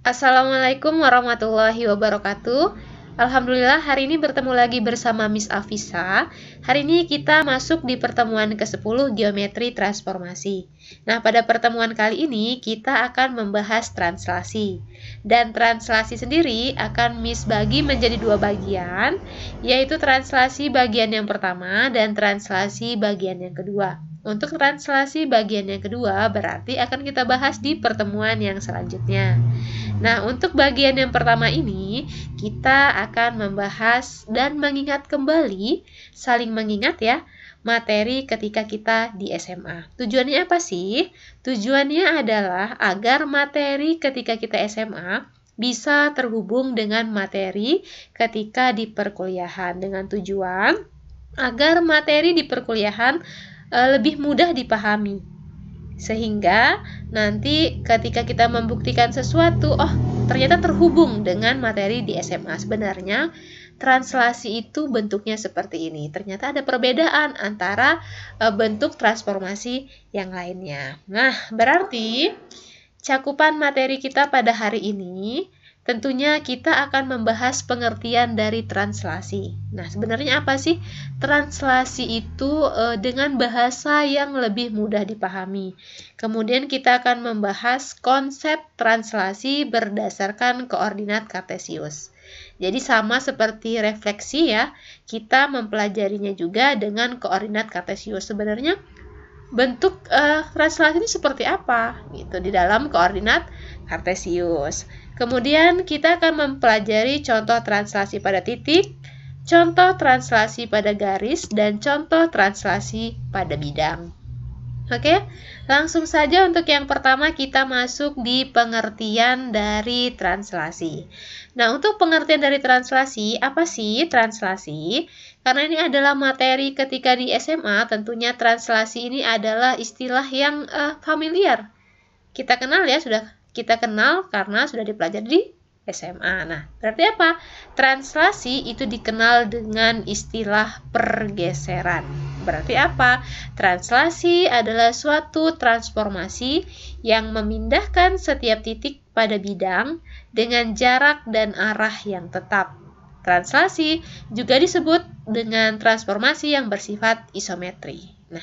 Assalamualaikum warahmatullahi wabarakatuh. Alhamdulillah hari ini bertemu lagi bersama Miss Afisa. Hari ini kita masuk di pertemuan ke-10 geometri transformasi. Nah, pada pertemuan kali ini kita akan membahas translasi. Dan translasi sendiri akan Miss bagi menjadi dua bagian, yaitu translasi bagian yang pertama dan translasi bagian yang kedua. Untuk translasi bagian yang kedua berarti akan kita bahas di pertemuan yang selanjutnya. Nah, untuk bagian yang pertama ini, kita akan membahas dan mengingat kembali, saling mengingat ya, materi ketika kita di SMA. Tujuannya apa sih? Tujuannya adalah agar materi ketika kita SMA bisa terhubung dengan materi ketika di perkuliahan, dengan tujuan agar materi di perkuliahan lebih mudah dipahami. Sehingga nanti ketika kita membuktikan sesuatu, oh ternyata terhubung dengan materi di SMA. Sebenarnya translasi itu bentuknya seperti ini. Ternyata ada perbedaan antara bentuk transformasi yang lainnya. Nah, berarti cakupan materi kita pada hari ini tentunya kita akan membahas pengertian dari translasi. Nah, sebenarnya apa sih? Translasi itu dengan bahasa yang lebih mudah dipahami. Kemudian kita akan membahas konsep translasi berdasarkan koordinat kartesius. Jadi sama seperti refleksi ya, kita mempelajarinya juga dengan koordinat kartesius. Sebenarnya bentuk translasi ini seperti apa? Gitu di dalam koordinat kartesius. Kemudian kita akan mempelajari contoh translasi pada titik, contoh translasi pada garis, dan contoh translasi pada bidang. Oke, langsung saja untuk yang pertama kita masuk di pengertian dari translasi. Nah, untuk pengertian dari translasi, apa sih translasi? Karena ini adalah materi ketika di SMA, tentunya translasi ini adalah istilah yang familiar. Kita kenal ya, sudah kita kenal karena sudah dipelajari di SMA. Nah, berarti apa? Translasi itu dikenal dengan istilah pergeseran. Berarti apa? Translasi adalah suatu transformasi yang memindahkan setiap titik pada bidang dengan jarak dan arah yang tetap. Translasi juga disebut dengan transformasi yang bersifat isometri. Nah,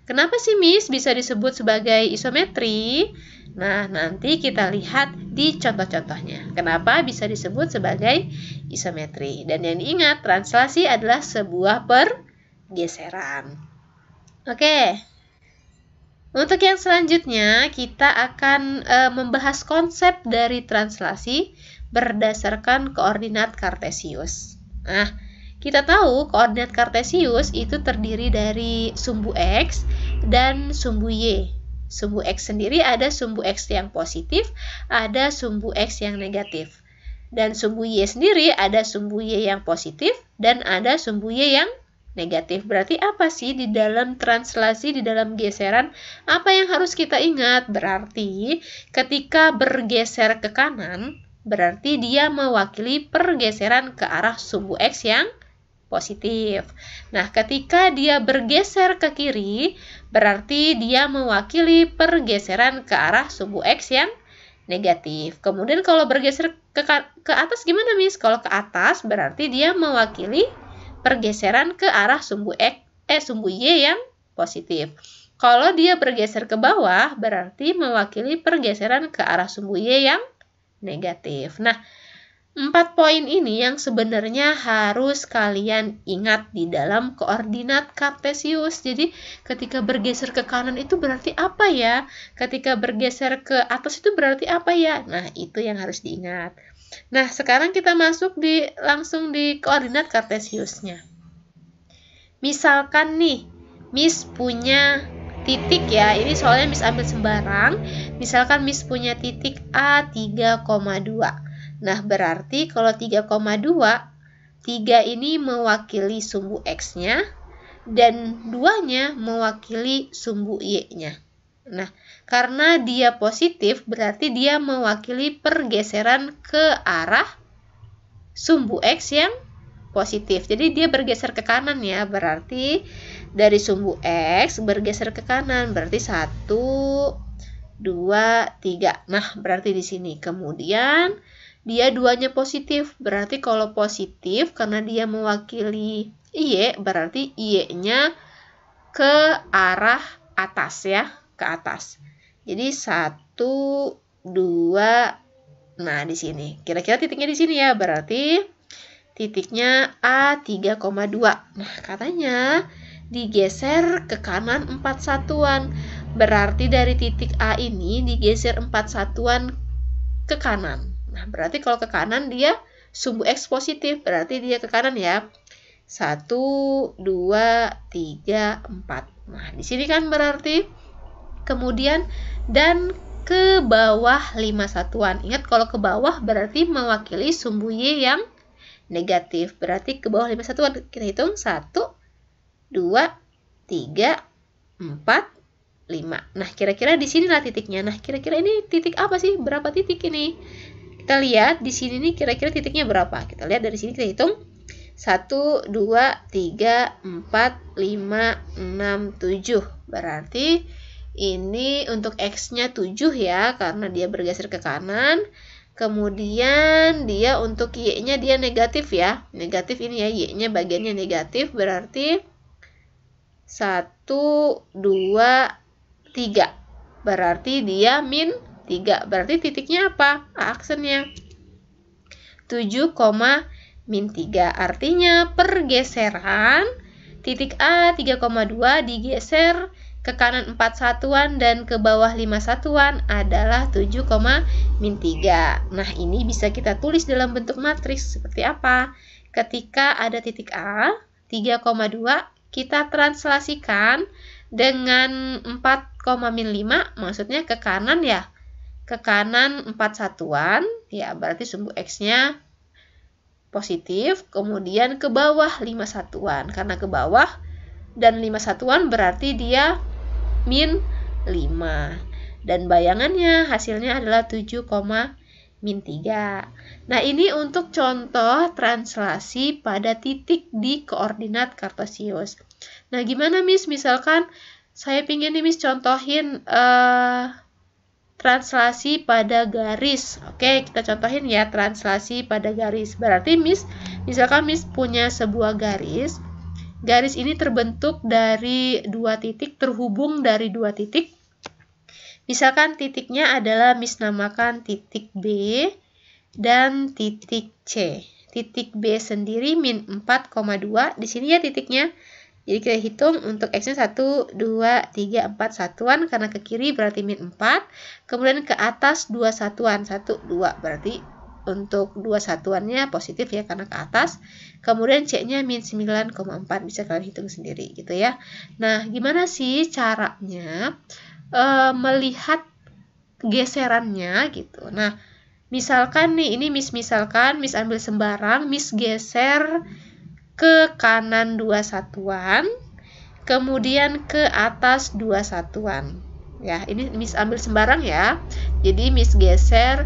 kenapa sih Miss bisa disebut sebagai isometri? Nah, nanti kita lihat di contoh-contohnya. Kenapa bisa disebut sebagai isometri? Dan yang diingat, translasi adalah sebuah pergeseran. Oke. Untuk yang selanjutnya, kita akan membahas konsep dari translasi berdasarkan koordinat kartesius. Nah, kita tahu koordinat kartesius itu terdiri dari sumbu X dan sumbu Y. Sumbu X sendiri ada sumbu X yang positif, ada sumbu X yang negatif. Dan sumbu Y sendiri ada sumbu Y yang positif dan ada sumbu Y yang negatif. Berarti apa sih di dalam translasi, di dalam geseran? Apa yang harus kita ingat? Berarti ketika bergeser ke kanan, berarti dia mewakili pergeseran ke arah sumbu X yang positif. Nah, ketika dia bergeser ke kiri, berarti dia mewakili pergeseran ke arah sumbu X yang negatif. Kemudian kalau bergeser ke atas gimana, Miss? Kalau ke atas berarti dia mewakili pergeseran ke arah sumbu Y yang positif. Kalau dia bergeser ke bawah berarti mewakili pergeseran ke arah sumbu Y yang negatif. Nah, 4 poin ini yang sebenarnya harus kalian ingat di dalam koordinat kartesius. Jadi ketika bergeser ke kanan itu berarti apa ya? Ketika bergeser ke atas itu berarti apa ya? Nah, itu yang harus diingat. Nah, sekarang kita masuk langsung di koordinat kartesiusnya. Misalkan nih, Miss punya titik ya, ini soalnya Miss ambil sembarang. Misalkan Miss punya titik A 3,2. Nah, berarti kalau 3,2, 3 ini mewakili sumbu X-nya, dan 2-nya mewakili sumbu Y-nya. Nah, karena dia positif, berarti dia mewakili pergeseran ke arah sumbu X yang positif. Jadi dia bergeser ke kanan ya, berarti dari sumbu X bergeser ke kanan, berarti 1, 2, 3. Nah, berarti di sini. Kemudian dia duanya positif. Berarti kalau positif karena dia mewakili Y, berarti Y-nya ke arah atas ya, ke atas. Jadi 1, 2. Nah, di sini. Kira-kira titiknya di sini ya. Berarti titiknya A 3,2. Nah, katanya digeser ke kanan 4 satuan. Berarti dari titik A ini digeser 4 satuan ke kanan. Nah, berarti kalau ke kanan dia sumbu X positif. Berarti dia ke kanan ya. 1, 2, 3, 4. Nah, di sini kan berarti kemudian dan ke bawah 5 satuan. Ingat kalau ke bawah berarti mewakili sumbu Y yang negatif. Berarti ke bawah 5 satuan. Kita hitung 1, 2, 3, 4, 5. Nah, kira-kira di sinilah titiknya. Nah, kira-kira ini titik apa sih? Berapa titik ini? Kita lihat di sini nih kira-kira titiknya berapa. Kita lihat dari sini kita hitung. 1, 2, 3, 4, 5, 6, 7. Berarti ini untuk X-nya 7 ya, karena dia bergeser ke kanan. Kemudian dia untuk Y-nya dia negatif ya. Negatif ini ya, Y-nya bagiannya negatif. Berarti 1, 2, 3. Berarti dia min 3. Berarti titiknya apa? Aksennya 7, min 3. Artinya pergeseran titik A 3,2 digeser ke kanan 4 satuan dan ke bawah 5 satuan adalah 7, min 3. Nah, ini bisa kita tulis dalam bentuk matriks seperti apa? Ketika ada titik A 3,2, kita translasikan dengan 4, min 5, maksudnya ke kanan ya. Ke kanan 4 satuan, ya berarti sumbu X-nya positif, kemudian ke bawah 5 satuan. Karena ke bawah dan 5 satuan berarti dia min 5. Dan bayangannya hasilnya adalah 7, min 3. Nah, ini untuk contoh translasi pada titik di koordinat kartesius. Nah, gimana Miss? Misalkan saya ingin nih Miss contohin translasi pada garis. Oke, kita contohin ya translasi pada garis. Berarti misalkan Miss punya sebuah garis. Garis ini terbentuk dari 2 titik, terhubung dari 2 titik. Misalkan titiknya adalah Miss namakan titik B dan titik C. Titik B sendiri min 4,2. Di sini ya titiknya. Jadi kita hitung untuk X-nya 1, 2, 3, 4 satuan. Karena ke kiri berarti min 4. Kemudian ke atas 2 satuan. 1, 2. Berarti untuk 2 satuannya positif ya karena ke atas. Kemudian C-nya min 9,4. Bisa kalian hitung sendiri gitu ya. Nah, gimana sih caranya melihat geserannya gitu. Nah, misalkan nih, ini Miss ambil sembarang, Miss geser ke kanan 2 satuan, kemudian ke atas 2 satuan. Ya, ini Miss ambil sembarang ya. Jadi Miss geser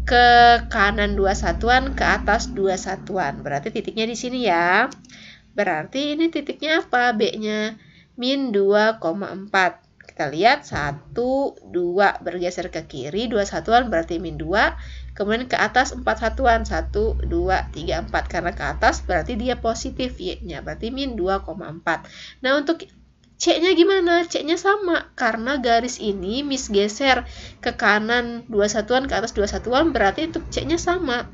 ke kanan 2 satuan, ke atas 2 satuan. Berarti titiknya di sini ya. Berarti ini titiknya apa? B-nya min 2,4. Kita lihat 1, 2 bergeser ke kiri, 2 satuan berarti min 2. Kemudian ke atas 4 satuan, 1, 2, 3, 4. Karena ke atas berarti dia positif Y-nya, berarti min 2,4. Nah, untuk C-nya gimana? C-nya sama, karena garis ini Miss geser ke kanan 2 satuan, ke atas 2 satuan, berarti untuk C-nya sama.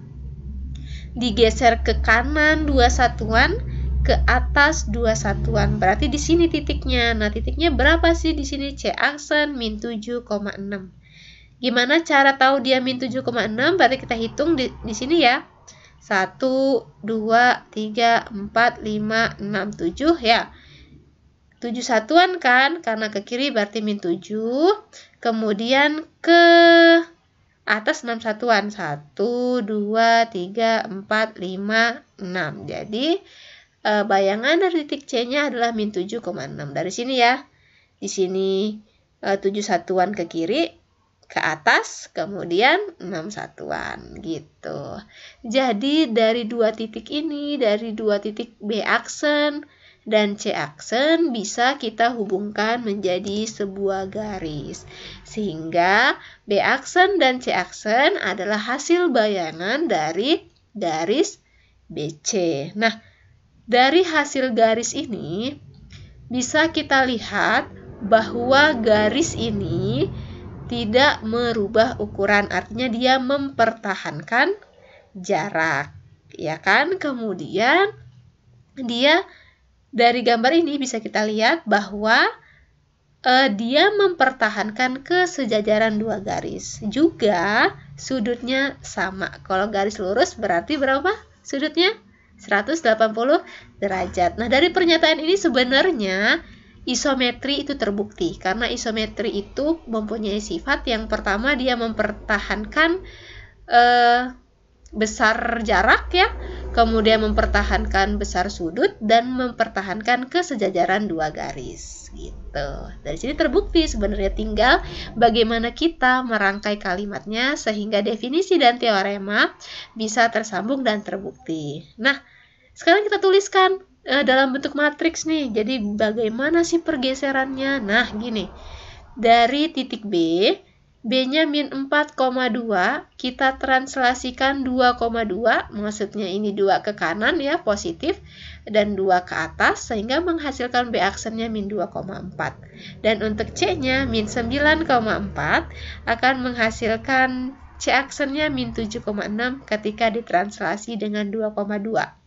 Digeser ke kanan 2 satuan, ke atas 2 satuan. Berarti di sini titiknya. Nah, titiknya berapa sih di sini? C aksen min 7,6. Gimana cara tahu dia min 7,6? Berarti kita hitung di sini ya. 1, 2, 3, 4, 5, 6, 7 ya. 7 satuan kan? Karena ke kiri berarti min 7. Kemudian ke atas 6 satuan. 1, 2, 3, 4, 5, 6. Jadi bayangan dari titik C-nya adalah min 7,6. Dari sini ya. Di sini 7 satuan ke kiri, ke atas, kemudian 6 satuan gitu. Jadi dari 2 titik ini, dari 2 titik B aksen dan C aksen bisa kita hubungkan menjadi sebuah garis. Sehingga B aksen dan C aksen adalah hasil bayangan dari garis BC. Nah, dari hasil garis ini bisa kita lihat bahwa garis ini tidak merubah ukuran, artinya dia mempertahankan jarak, ya kan? Kemudian dia dari gambar ini bisa kita lihat bahwa dia mempertahankan kesejajaran dua garis. Juga sudutnya sama. Kalau garis lurus berarti berapa sudutnya? 180 derajat. Nah, dari pernyataan ini sebenarnya isometri itu terbukti. Karena isometri itu mempunyai sifat yang pertama, dia mempertahankan besar jarak ya, kemudian mempertahankan besar sudut dan mempertahankan kesejajaran dua garis gitu. Dari sini terbukti, sebenarnya tinggal bagaimana kita merangkai kalimatnya sehingga definisi dan teorema bisa tersambung dan terbukti. Nah, sekarang kita tuliskan dalam bentuk matriks nih. Jadi bagaimana sih pergeserannya? Nah, gini. Dari titik B, B-nya min 4,2, kita translasikan 2,2, maksudnya ini 2 ke kanan ya, positif, dan 2 ke atas, sehingga menghasilkan B aksennya min 2,4. Dan untuk C-nya min 9,4 akan menghasilkan C aksennya min 7,6 ketika ditranslasi dengan 2,2.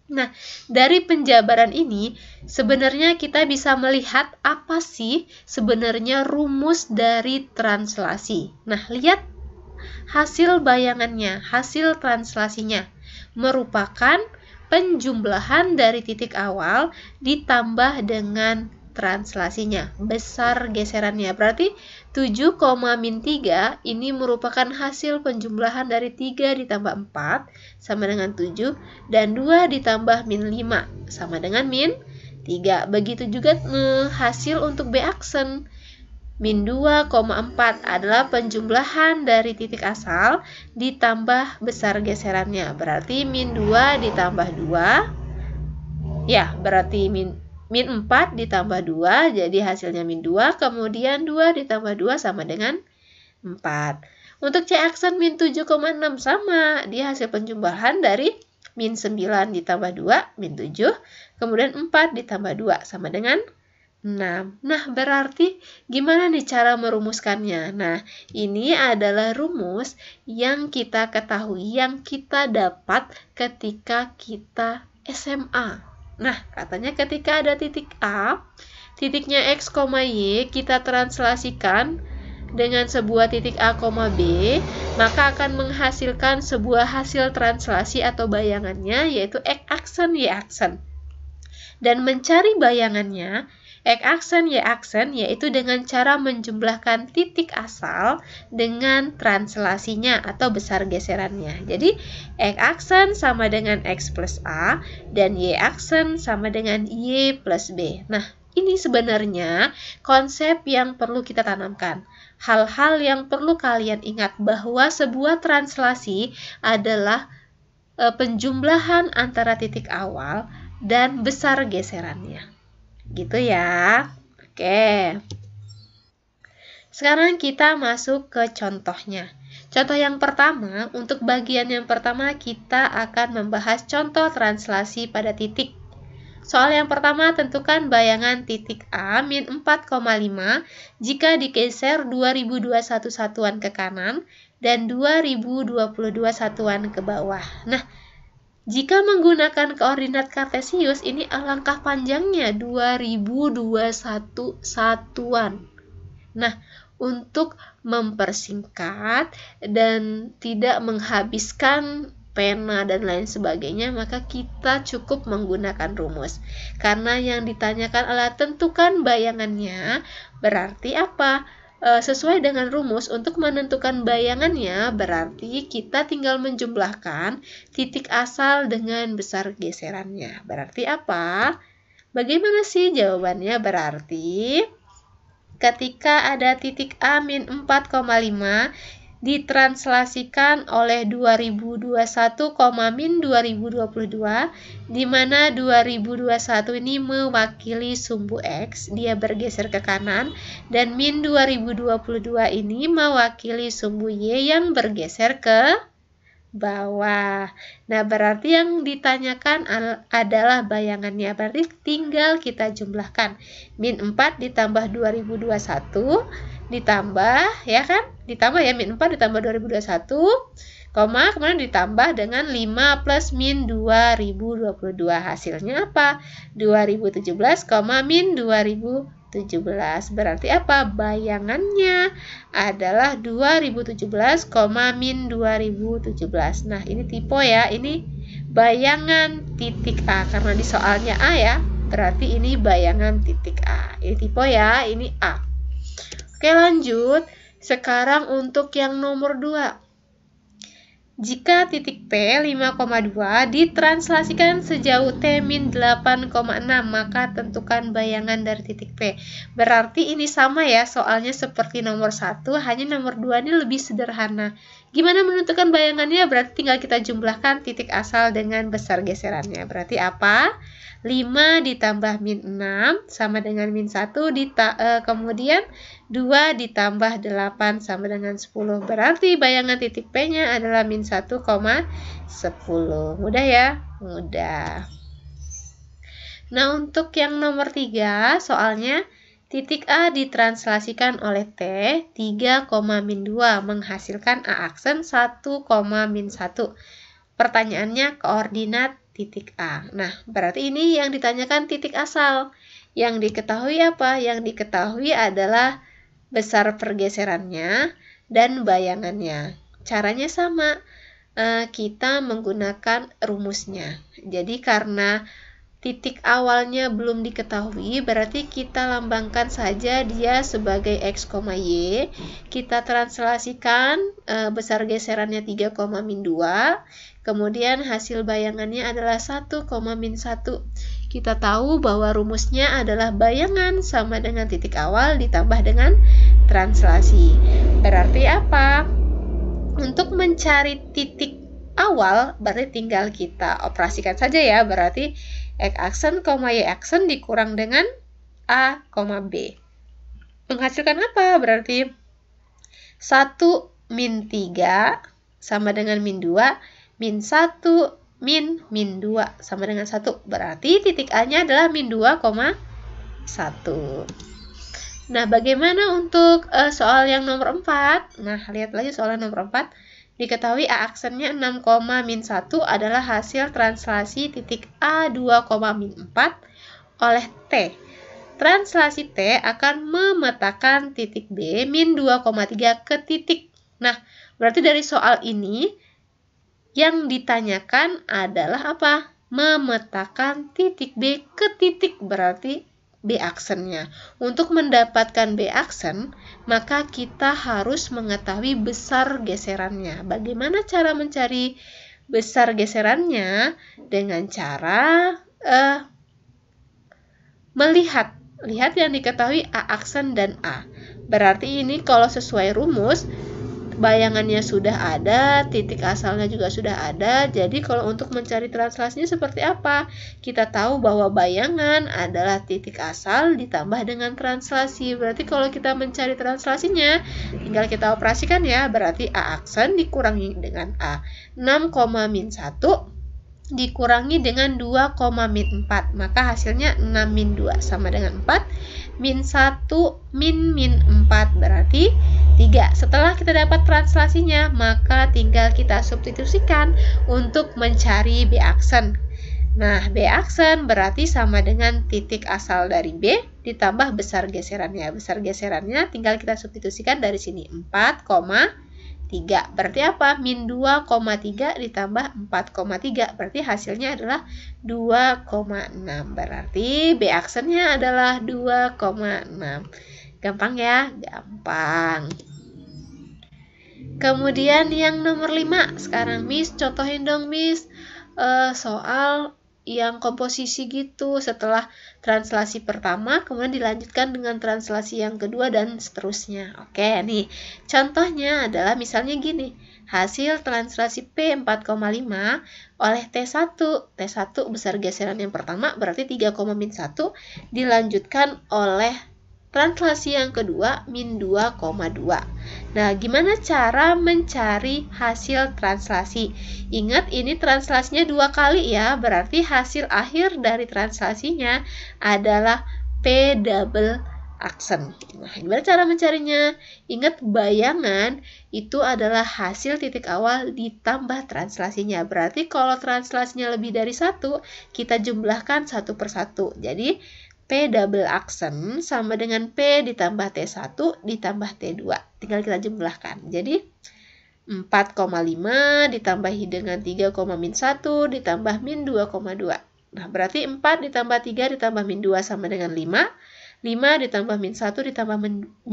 Nah, dari penjabaran ini sebenarnya kita bisa melihat apa sih sebenarnya rumus dari translasi. Nah, lihat hasil bayangannya, hasil translasinya merupakan penjumlahan dari titik awal ditambah dengan translasinya, besar geserannya. Berarti 7, min 3 ini merupakan hasil penjumlahan dari 3 ditambah 4 sama dengan 7, dan 2 ditambah min 5 sama dengan min 3. Begitu juga hasil untuk B aksen. Min 2,4 adalah penjumlahan dari titik asal ditambah besar geserannya. Berarti min 2 ditambah 2. Ya, berarti min 4 ditambah 2, jadi hasilnya min 2, kemudian 2 ditambah 2 sama dengan 4. Untuk C aksen min 7,6 sama, dia hasil penjumlahan dari min 9 ditambah 2, min 7, kemudian 4 ditambah 2 sama dengan 6. Nah, berarti gimana nih cara merumuskannya? Nah, ini adalah rumus yang kita ketahui, yang kita dapat ketika kita SMA. Nah, katanya ketika ada titik A, titiknya X, Y, kita translasikan dengan sebuah titik A, B, maka akan menghasilkan sebuah hasil translasi atau bayangannya, yaitu X aksen, Y aksen. Dan mencari bayangannya, X aksen, Y aksen, yaitu dengan cara menjumlahkan titik asal dengan translasinya atau besar geserannya. Jadi, X aksen sama dengan X plus A, dan Y aksen sama dengan Y plus B. Nah, ini sebenarnya konsep yang perlu kita tanamkan. Hal-hal yang perlu kalian ingat bahwa sebuah translasi adalah penjumlahan antara titik awal dan besar geserannya. Gitu ya. Oke. Sekarang kita masuk ke contohnya. Contoh yang pertama, untuk bagian yang pertama kita akan membahas contoh translasi pada titik. Soal yang pertama, tentukan bayangan titik A min 4,5 jika digeser 2021 satuan ke kanan dan 2022 satuan ke bawah. Nah, jika menggunakan koordinat kartesius, ini alangkah panjangnya 2021 satuan. Nah, untuk mempersingkat dan tidak menghabiskan pena dan lain sebagainya, maka kita cukup menggunakan rumus. Karena yang ditanyakan adalah tentukan bayangannya, berarti apa? Sesuai dengan rumus, untuk menentukan bayangannya berarti kita tinggal menjumlahkan titik asal dengan besar geserannya. Berarti apa? Bagaimana sih jawabannya? Berarti ketika ada titik A min 4,5 ditranslasikan oleh 2021, min 2022, di mana 2021 ini mewakili sumbu X, dia bergeser ke kanan, dan min 2022 ini mewakili sumbu Y yang bergeser ke bawah. Nah, berarti yang ditanyakan adalah bayangannya. Berarti tinggal kita jumlahkan. Min 4 ditambah 2021 ditambah, ya kan? Ditambah ya, min 4 ditambah 2021, kemudian ditambah dengan 5 plus min 2022. Hasilnya apa? 2017, min 2017. Berarti apa? Bayangannya adalah 2017, min 2017. Nah, ini tipe ya, ini bayangan titik A. Karena di soalnya A ya, berarti ini bayangan titik A. Ini tipe ya, ini A. Oke, lanjut. Sekarang untuk yang nomor 2. Jika titik P 5,2 ditranslasikan sejauh T min 8,6, maka tentukan bayangan dari titik P. Berarti ini sama ya, soalnya seperti nomor 1, hanya nomor 2 ini lebih sederhana. Gimana menentukan bayangannya? Berarti tinggal kita jumlahkan titik asal dengan besar geserannya. Berarti apa? 5 ditambah min 6 sama dengan min 1, kemudian 2 ditambah 8 sama dengan 10. Berarti bayangan titik P-nya adalah min 1,10. Mudah ya? Mudah. Nah, untuk yang nomor 3, soalnya titik A ditranslasikan oleh T 3, min 2 menghasilkan A aksen 1, min 1. Pertanyaannya koordinat titik A. Nah, berarti ini yang ditanyakan titik asal. Yang diketahui apa? Yang diketahui adalah besar pergeserannya dan bayangannya. Caranya sama. Kita menggunakan rumusnya. Jadi karena titik awalnya belum diketahui, berarti kita lambangkan saja dia sebagai X, Y. Kita translasikan besar geserannya 3, min 2. Kemudian hasil bayangannya adalah 1, min 1. Kita tahu bahwa rumusnya adalah bayangan sama dengan titik awal ditambah dengan translasi. Berarti apa? Untuk mencari titik awal, berarti tinggal kita operasikan saja ya. Berarti X aksen, Y aksen dikurang dengan A, B. Menghasilkan apa? Berarti 1 min 3 sama dengan min 2. Min 1, min 2 sama dengan 1. Berarti titik A-nya adalah min 2,1. Nah, bagaimana untuk soal yang nomor 4? Nah, lihat lagi soal yang nomor 4. Diketahui A aksennya 6, min 1 adalah hasil translasi titik A 2, min 4 oleh T. Translasi T akan memetakan titik B min 2,3 ke titik. Nah, berarti dari soal ini yang ditanyakan adalah apa? Memetakan titik B ke titik, berarti B aksennya. Untuk mendapatkan B aksen, maka kita harus mengetahui besar geserannya. Bagaimana cara mencari besar geserannya? Dengan cara melihat. Lihat yang diketahui A aksen dan A. Berarti ini kalau sesuai rumus, bayangannya sudah ada, titik asalnya juga sudah ada. Jadi kalau untuk mencari translasinya seperti apa? Kita tahu bahwa bayangan adalah titik asal ditambah dengan translasi. Berarti kalau kita mencari translasinya, tinggal kita operasikan ya. Berarti A aksen dikurangi dengan A. 6, min 1 dikurangi dengan 2, min 4. Maka hasilnya 6 min 2 sama dengan 4. Min 1, min 4 berarti 3. Setelah kita dapat translasinya, maka tinggal kita substitusikan untuk mencari B aksen. Nah, B aksen berarti sama dengan titik asal dari B ditambah besar geserannya. Besar geserannya tinggal kita substitusikan dari sini 4,3. Berarti apa? Min 2,3 ditambah 4,3. Berarti hasilnya adalah 2,6. Berarti B aksennya adalah 2,6. Gampang ya? Gampang. Kemudian yang nomor 5. Sekarang Miss contohin dong Miss soal yang komposisi gitu. Setelah translasi pertama, kemudian dilanjutkan dengan translasi yang kedua dan seterusnya. Oke, nih contohnya adalah misalnya gini. Hasil translasi P 4,5 oleh T1. T1 besar geseran yang pertama berarti 3,-1 dilanjutkan oleh translasi yang kedua min 2,2. Nah, gimana cara mencari hasil translasi? Ingat, ini translasinya 2 kali ya, berarti hasil akhir dari translasinya adalah P double aksen. Nah, gimana cara mencarinya? Ingat, bayangan itu adalah hasil titik awal ditambah translasinya. Berarti kalau translasinya lebih dari 1, kita jumlahkan satu per satu. Jadi, P double aksen sama dengan P ditambah T1 ditambah T2. Tinggal kita jumlahkan. Jadi 4,5 ditambahi dengan 3,-1 ditambah min 2,2. Nah, berarti 4 ditambah 3 ditambah min 2 sama dengan 5. 5 ditambah min 1 ditambah 5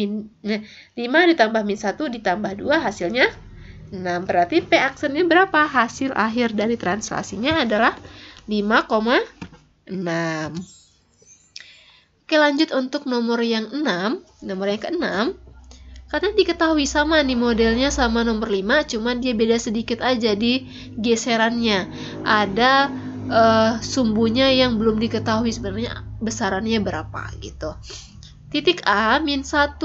ditambah min 1 ditambah 2 hasilnya 6. Berarti P aksennya berapa? Hasil akhir dari translasinya adalah 5,6. Oke, lanjut untuk nomor yang 6. Nomor yang ke-6, karena diketahui sama nih modelnya sama nomor 5, cuman dia beda sedikit aja di geserannya. Ada sumbunya yang belum diketahui sebenarnya besarannya berapa gitu. Titik A min 1,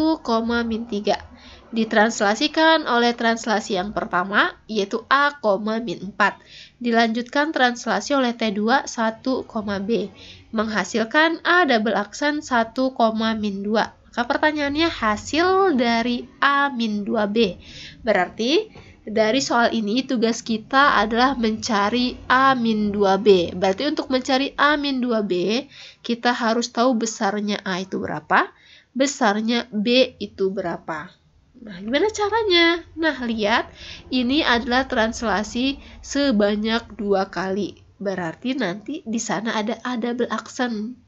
min 3 ditranslasikan oleh translasi yang pertama yaitu A, min 4. Dilanjutkan translasi oleh T2 1, B menghasilkan A double aksen 1, min 2. Maka pertanyaannya hasil dari A min 2B. Berarti dari soal ini tugas kita adalah mencari A min 2B. Berarti untuk mencari A min 2B, kita harus tahu besarnya A itu berapa, besarnya B itu berapa. Nah, gimana caranya? Nah, lihat, ini adalah translasi sebanyak 2 kali. Berarti nanti di sana ada A double aksen.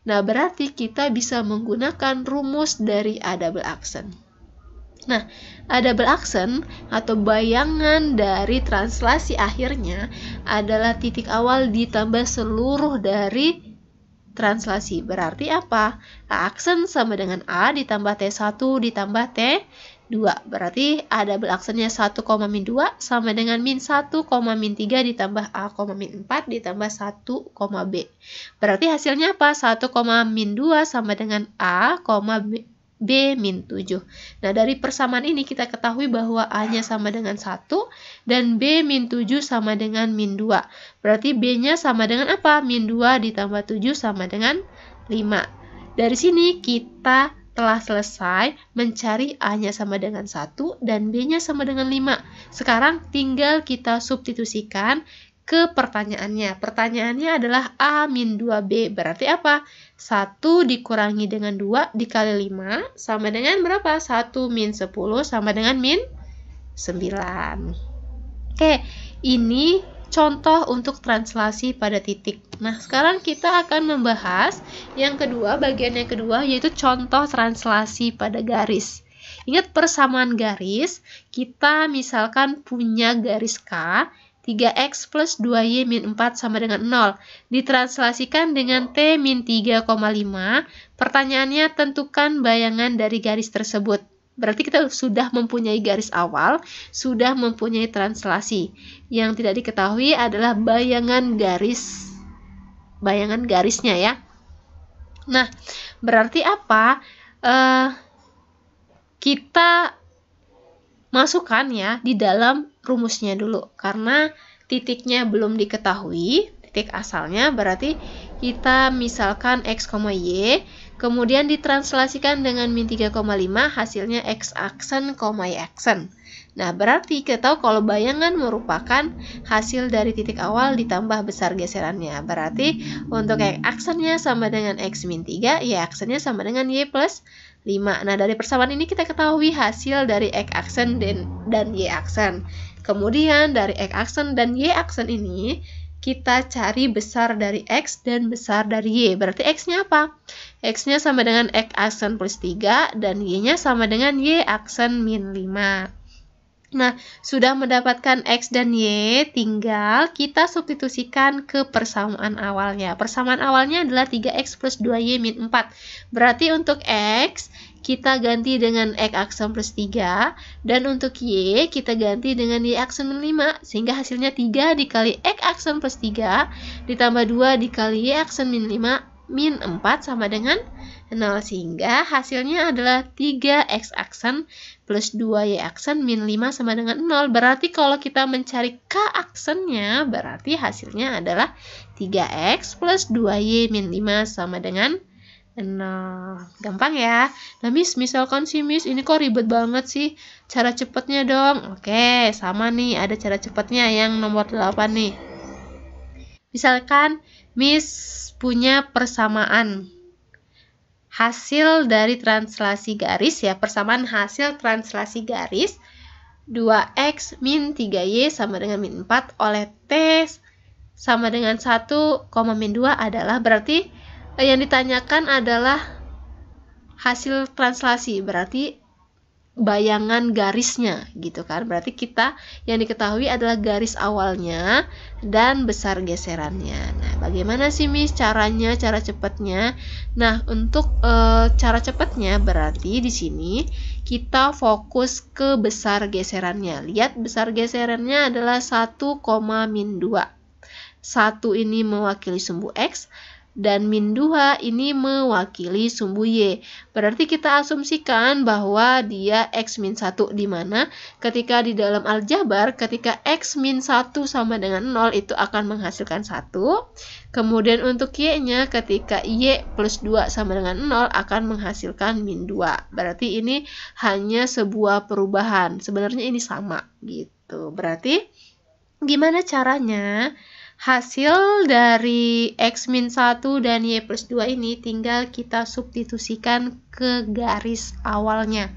Nah, berarti kita bisa menggunakan rumus dari A double aksen. Nah, A double aksen atau bayangan dari translasi akhirnya adalah titik awal ditambah seluruh dari translasi. Berarti apa? A aksen sama dengan A ditambah T1 ditambah T2. Berarti A double aksennya 1, min 2 sama dengan min 1, min 3 ditambah A, min 4 ditambah 1, B. Berarti hasilnya apa? 1, min 2 sama dengan A, B min 7. Nah, dari persamaan ini kita ketahui bahwa A-nya sama dengan 1 dan B min 7 sama dengan min 2. Berarti B-nya sama dengan apa? Min 2 ditambah 7 sama dengan 5. Dari sini kita telah selesai mencari A-nya sama dengan 1 dan B-nya sama dengan 5. Sekarang tinggal kita substitusikan ke pertanyaannya. Pertanyaannya adalah A min 2B. Berarti apa? 1 dikurangi dengan 2 dikali 5 sama dengan berapa? 1 min 10 sama dengan min 9. Oke, ini contoh untuk translasi pada titik. Nah, sekarang kita akan membahas yang kedua, bagian yang kedua, yaitu contoh translasi pada garis. Ingat persamaan garis, kita misalkan punya garis K, 3x plus 2y min 4 sama dengan 0. Ditranslasikan dengan T min 3,5. Pertanyaannya, tentukan bayangan dari garis tersebut. Berarti kita sudah mempunyai garis awal, sudah mempunyai translasi. Yang tidak diketahui adalah bayangan garisnya ya. Nah, berarti apa? Kita masukkan ya di dalam rumusnya dulu. Karena titiknya belum diketahui, titik asalnya, berarti kita misalkan x, y, kemudian ditranslasikan dengan min 3,5, hasilnya x aksen, y aksen. Nah, berarti kita tahu kalau bayangan merupakan hasil dari titik awal ditambah besar geserannya. Berarti untuk x aksennya sama dengan x min 3, y aksennya sama dengan y plus 5. Nah, dari persamaan ini kita ketahui hasil dari x aksen dan y aksen. Kemudian dari x aksen dan y aksen ini kita cari besar dari x dan besar dari y. Berarti x-nya apa? X-nya sama dengan x aksen plus 3 dan y-nya sama dengan y aksen min 5. Nah, sudah mendapatkan X dan Y, tinggal kita substitusikan ke persamaan awalnya. Persamaan awalnya adalah 3X plus 2Y min 4. Berarti untuk X, kita ganti dengan X aksen plus 3. Dan untuk Y, kita ganti dengan Y aksen min 5. Sehingga hasilnya 3 dikali X aksen plus 3, ditambah 2 dikali Y aksen min 5, min 4 sama dengan 0. Sehingga hasilnya adalah 3X aksen plus 2Y aksen min 5 sama dengan 0. Berarti kalau kita mencari K aksennya, berarti hasilnya adalah 3X plus 2Y min 5 sama dengan 0. Gampang ya. Nah Miss, misalkan sih Miss, ini kok ribet banget sih. Cara cepatnya dong. Oke, sama nih, ada cara cepatnya yang nomor 8 nih. Misalkan Miss punya persamaan hasil dari translasi garis ya, persamaan hasil translasi garis 2X min 3Y sama dengan min 4 oleh T sama dengan 1, min 2 adalah, berarti yang ditanyakan adalah hasil translasi, berarti bayangan garisnya gitu kan. Berarti kita yang diketahui adalah garis awalnya dan besar geserannya. Nah, bagaimana sih Miss caranya, cara cepatnya? Nah, untuk cara cepatnya berarti di sini kita fokus ke besar geserannya. Lihat besar geserannya adalah 1, min 2. 1 ini mewakili sumbu X dan min 2 ini mewakili sumbu Y. Berarti kita asumsikan bahwa dia X min 1, di mana ketika di dalam aljabar, ketika X min 1 sama dengan 0 itu akan menghasilkan 1. Kemudian untuk Y-nya ketika Y plus 2 sama dengan 0 akan menghasilkan min 2. Berarti ini hanya sebuah perubahan. Sebenarnya ini sama gitu. Berarti gimana caranya? Hasil dari X min 1 dan Y plus 2 ini tinggal kita substitusikan ke garis awalnya.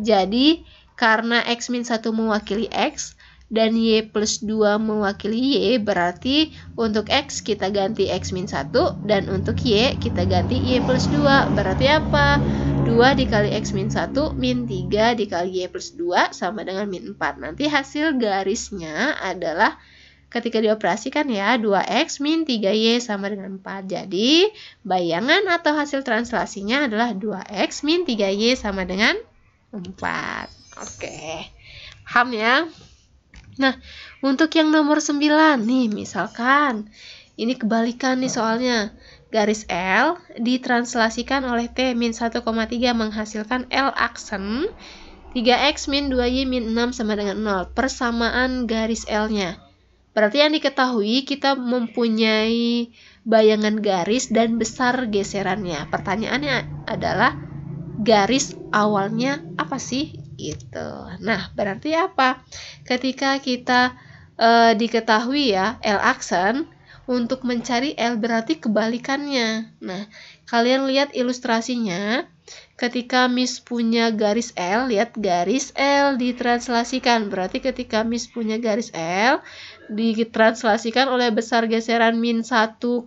Jadi, karena X min 1 mewakili X dan Y plus 2 mewakili Y, berarti untuk X kita ganti X min 1 dan untuk Y kita ganti Y plus 2. Berarti apa? 2 dikali X min 1 min 3 dikali Y plus 2 sama dengan min 4. Nanti hasil garisnya adalah ketika dioperasikan ya, 2X min 3Y sama dengan 4. Jadi, bayangan atau hasil translasinya adalah 2X min 3Y sama dengan 4. Oke, paham ya? Nah, untuk yang nomor 9 nih, misalkan ini kebalikan nih soalnya. Garis L ditranslasikan oleh T min 1,3 menghasilkan L aksen 3X min 2Y min 6 sama dengan 0. Persamaan garis L-nya. Berarti yang diketahui kita mempunyai bayangan garis dan besar geserannya. Pertanyaannya adalah garis awalnya apa sih? Gitu. Nah, berarti apa? Ketika kita diketahui ya L aksen, untuk mencari L berarti kebalikannya. Nah, kalian lihat ilustrasinya. Ketika Miss punya garis L, lihat garis L ditranslasikan. Berarti ketika Miss punya garis L, ditranslasikan oleh besar geseran min 1,3.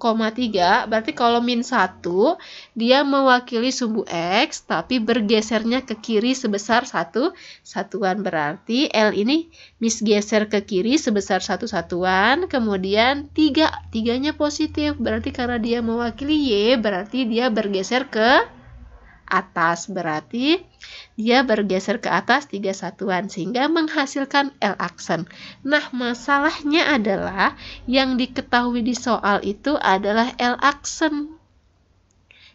Berarti kalau min 1, dia mewakili sumbu X, tapi bergesernya ke kiri sebesar 1 satuan. Berarti L ini Miss geser ke kiri sebesar 1 satuan. Kemudian 3-nya positif. Berarti karena dia mewakili Y, berarti dia bergeser ke atas, berarti dia bergeser ke atas 3 satuan sehingga menghasilkan L aksen. Nah, masalahnya adalah yang diketahui di soal itu adalah L aksen.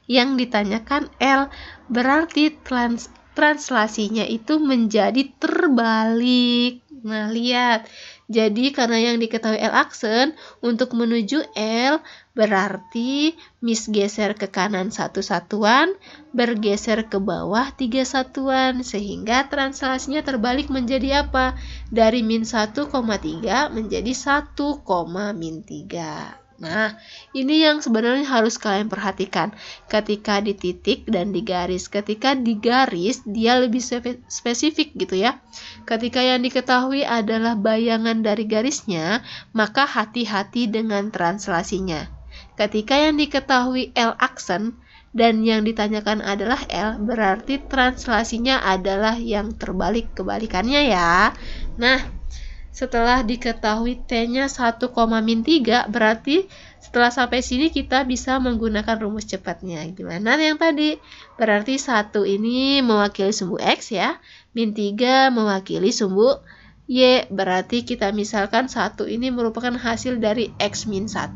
Yang ditanyakan L, berarti translasinya itu menjadi terbalik. Nah, lihat. Jadi karena yang diketahui L aksen, untuk menuju L berarti Miss geser ke kanan 1 satuan, bergeser ke bawah 3 satuan, sehingga translasinya terbalik menjadi apa? Dari min 1,3 menjadi 1,-3. Nah, ini yang sebenarnya harus kalian perhatikan ketika di titik dan di garis. Ketika di garis, dia lebih spesifik gitu ya. Ketika yang diketahui adalah bayangan dari garisnya, maka hati-hati dengan translasinya. Ketika yang diketahui L aksen, dan yang ditanyakan adalah L, berarti translasinya adalah yang terbalik kebalikannya ya. Nah, setelah diketahui T-nya 1, min 3, berarti setelah sampai sini kita bisa menggunakan rumus cepatnya. Gimana yang tadi? Berarti 1 ini mewakili sumbu X ya, min 3 mewakili sumbu Y. Berarti kita misalkan 1 ini merupakan hasil dari X min 1,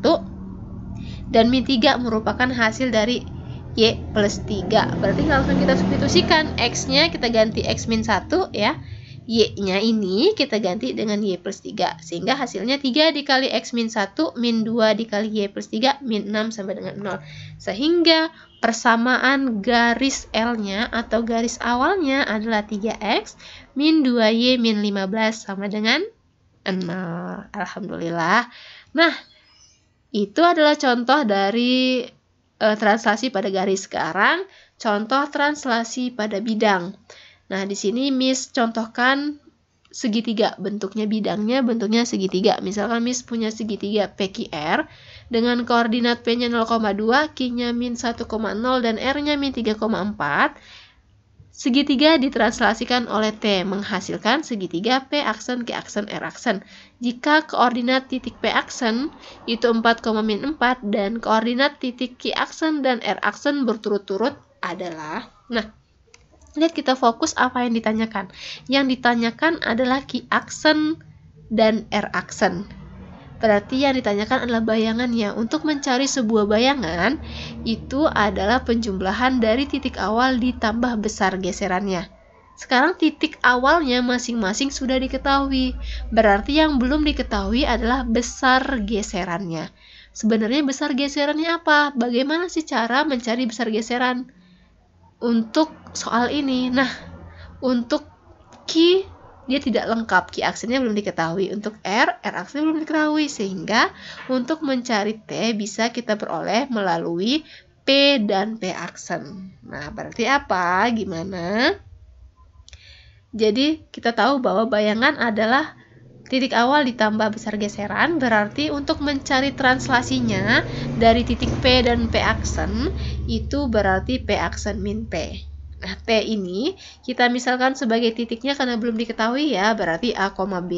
dan min 3 merupakan hasil dari Y plus 3. Berarti langsung kita substitusikan. X-nya kita ganti X min 1 ya. Y-nya ini kita ganti dengan Y plus 3. Sehingga hasilnya 3 dikali X min 1, min 2 dikali Y plus 3, min 6 sama dengan 0. Sehingga persamaan garis L-nya atau garis awalnya adalah 3X min 2Y min 15 sama dengan 0. Alhamdulillah. Nah, itu adalah contoh dari translasi pada garis. Sekarang contoh translasi pada bidang. Nah, di sini Miss contohkan segitiga, bentuknya bidangnya bentuknya segitiga. Misalkan Miss punya segitiga PQR dengan koordinat P-nya 0,2, Q-nya min 1,0 dan R-nya min 3,4. Segitiga ditranslasikan oleh T menghasilkan segitiga P aksen, Q aksen, R aksen. Jika koordinat titik P aksen itu 4, min 4 dan koordinat titik Q aksen dan R aksen berturut-turut adalah, nah, lihat kita fokus apa yang ditanyakan. Yang ditanyakan adalah Q aksen dan R aksen. Berarti yang ditanyakan adalah bayangannya. Untuk mencari sebuah bayangan, itu adalah penjumlahan dari titik awal ditambah besar geserannya. Sekarang titik awalnya masing-masing sudah diketahui. Berarti yang belum diketahui adalah besar geserannya. Sebenarnya besar geserannya apa? Bagaimana sih cara mencari besar geseran untuk soal ini? Nah, untuk Q dia tidak lengkap, Q aksennya belum diketahui. Untuk R aksennya belum diketahui. Sehingga untuk mencari T bisa kita peroleh melalui P dan P aksen. Nah, berarti apa? Gimana? Jadi, kita tahu bahwa bayangan adalah titik awal ditambah besar geseran. Berarti untuk mencari translasinya dari titik P dan P aksen, itu berarti P aksen min P. Nah, T ini kita misalkan sebagai titiknya karena belum diketahui ya, berarti A, B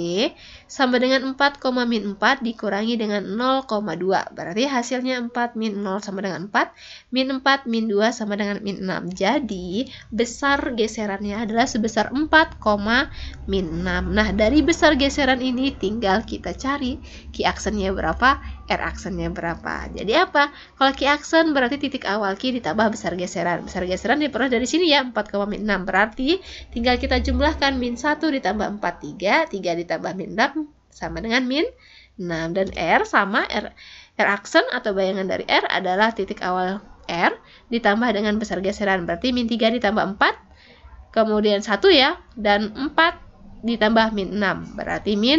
sama dengan 4, min 4 dikurangi dengan 0,2. Berarti hasilnya 4 min 0 sama dengan 4, min 4 min 2 sama dengan min 6. Jadi, besar geserannya adalah sebesar 4, min 6. Nah, dari besar geseran ini tinggal kita cari Q aksennya berapa, R aksennya berapa. Jadi apa? Kalau Q aksen berarti titik awal Q ditambah besar geseran. Besar geseran diperoleh dari sini ya, 4, min 6. Berarti tinggal kita jumlahkan min 1 ditambah 4, 3. 3 ditambah min 6 sama dengan min 6. Dan R sama R aksen atau bayangan dari R adalah titik awal R ditambah dengan besar geseran. Berarti min 3 ditambah 4, kemudian 1 ya, dan 4 ditambah min 6. Berarti min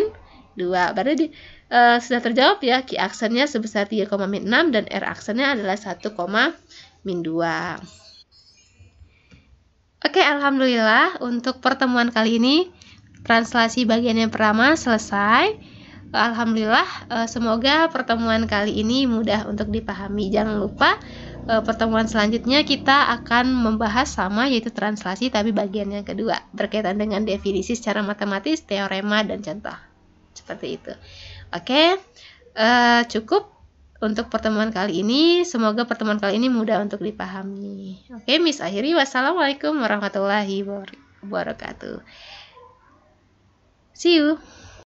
2. Berarti sudah terjawab ya, Q aksennya sebesar 3, min 6 dan R aksennya adalah 1, min 2. Oke, alhamdulillah untuk pertemuan kali ini translasi bagian yang pertama selesai. Alhamdulillah, semoga pertemuan kali ini mudah untuk dipahami. Jangan lupa pertemuan selanjutnya kita akan membahas sama, yaitu translasi tapi bagian yang kedua berkaitan dengan definisi secara matematis, teorema dan contoh. Seperti itu. Oke, cukup untuk pertemuan kali ini. Semoga pertemuan kali ini mudah untuk dipahami. Oke, Miss akhiri. Wassalamualaikum warahmatullahi wabarakatuh. See you.